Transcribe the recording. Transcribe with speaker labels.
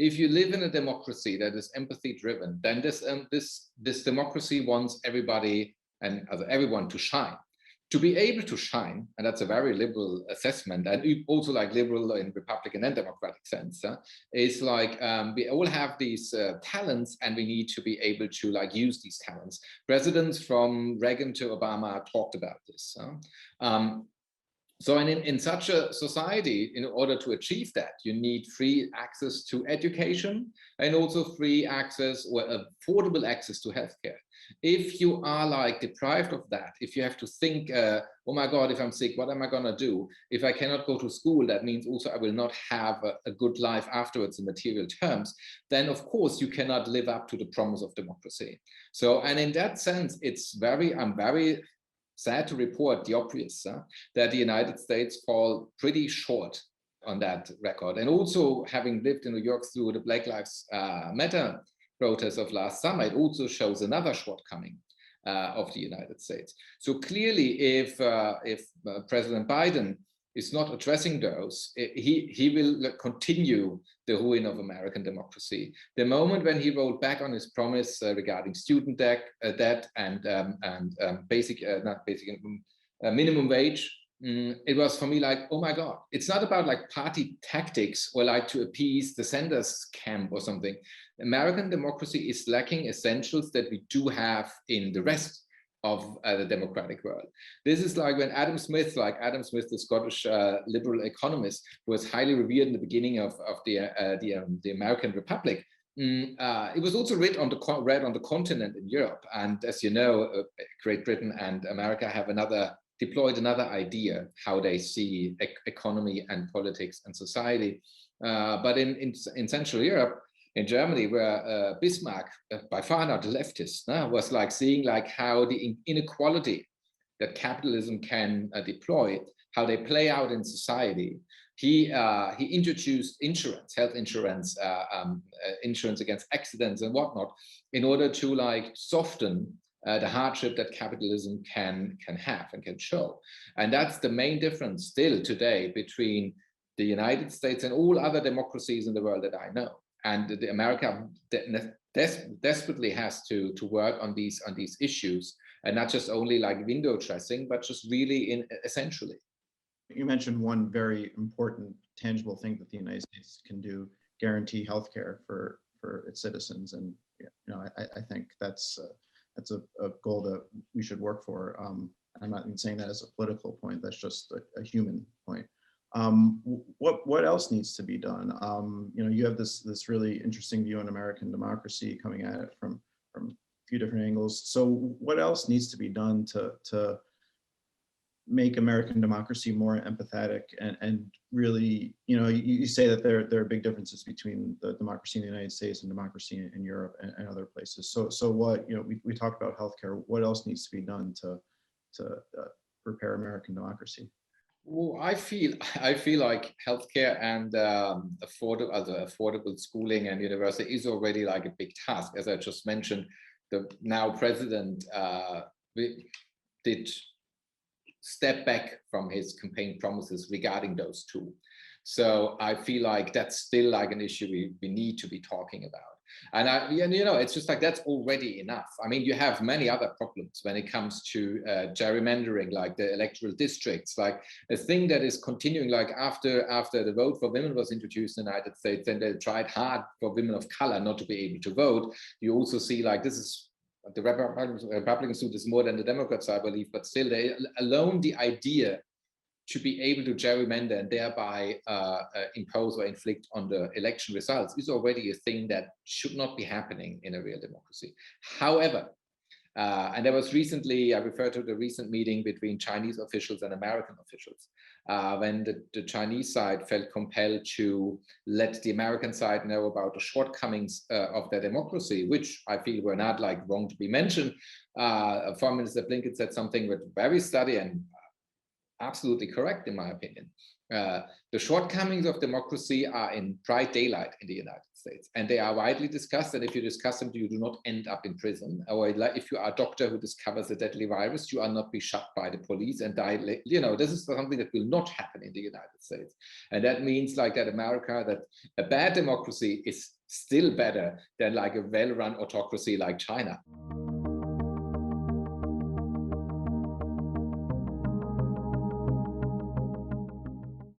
Speaker 1: if you live in a democracy that is empathy driven, then this democracy wants everybody and everyone to shine. To be able to shine, and that's a very liberal assessment, and also like liberal in Republican and Democratic sense, is like we all have these talents, and we need to be able to like use these talents. Presidents from Reagan to Obama talked about this. So in such a society, in order to achieve that, you need free access to education and also free access or affordable access to healthcare. If you are like deprived of that, if you have to think, oh my God, if I'm sick, what am I gonna do? If I cannot go to school, that means also I will not have a good life afterwards in material terms, then of course you cannot live up to the promise of democracy. So, and in that sense, I'm very sad to report the obvious, that the United States fall pretty short on that record. And also having lived in New York through the Black Lives Matter protests of last summer, it also shows another shortcoming of the United States. So clearly, if President Biden is not addressing those, he will continue the ruin of American democracy. The moment when he rolled back on his promise regarding student debt and minimum wage, it was for me like, oh my God, it's not about like party tactics or like to appease the Sanders camp or something. American democracy is lacking essentials that we do have in the rest of the democratic world. This is like when Adam Smith, the Scottish liberal economist, who was highly revered in the beginning of the American Republic. It was also read on the continent in Europe, and as you know, Great Britain and America have deployed another idea how they see economy and politics and society. But in Central Europe, in Germany, where Bismarck, by far not a leftist, was like seeing like how the inequality that capitalism can deploy, how they play out in society. He introduced insurance, health insurance, insurance against accidents and whatnot, in order to like soften the hardship that capitalism can have and can show. And that's the main difference still today between the United States and all other democracies in the world that I know. And America desperately has to work on these issues, and not just only like window dressing, but just really essentially.
Speaker 2: You mentioned one very important tangible thing that the United States can do: guarantee healthcare for its citizens. And I think that's a goal that we should work for. I'm not even saying that as a political point. That's just a human point. What else needs to be done? You have this really interesting view on American democracy, coming at it from a few different angles. So what else needs to be done to make American democracy more empathetic and really, you say that there are big differences between the democracy in the United States and democracy in Europe and other places. So what, we talked about healthcare. What else needs to be done to prepare American democracy?
Speaker 1: Well, I feel like healthcare and affordable schooling and university is already like a big task. As I just mentioned, the now president did step back from his campaign promises regarding those two. So I feel like that's still like an issue we need to be talking about. And it's just like, that's already enough. I mean, you have many other problems when it comes to gerrymandering, like the electoral districts, like a thing that is continuing, like after the vote for women was introduced in the United States, and they tried hard for women of color not to be able to vote. You also see like this is the Republican suit is more than the Democrats, I believe, but still alone the idea to be able to gerrymander and thereby impose or inflict on the election results is already a thing that should not be happening in a real democracy. However, and there was recently, I refer to the recent meeting between Chinese officials and American officials, when the Chinese side felt compelled to let the American side know about the shortcomings of their democracy, which I feel were not like wrong to be mentioned. Foreign Minister Blinken said something with very steady and absolutely correct, in my opinion. The shortcomings of democracy are in bright daylight in the United States. And they are widely discussed. And if you discuss them, you do not end up in prison. Or like if you are a doctor who discovers a deadly virus, you are not be shot by the police and die. This is something that will not happen in the United States. And that means like that America, that a bad democracy is still better than like a well-run autocracy like China.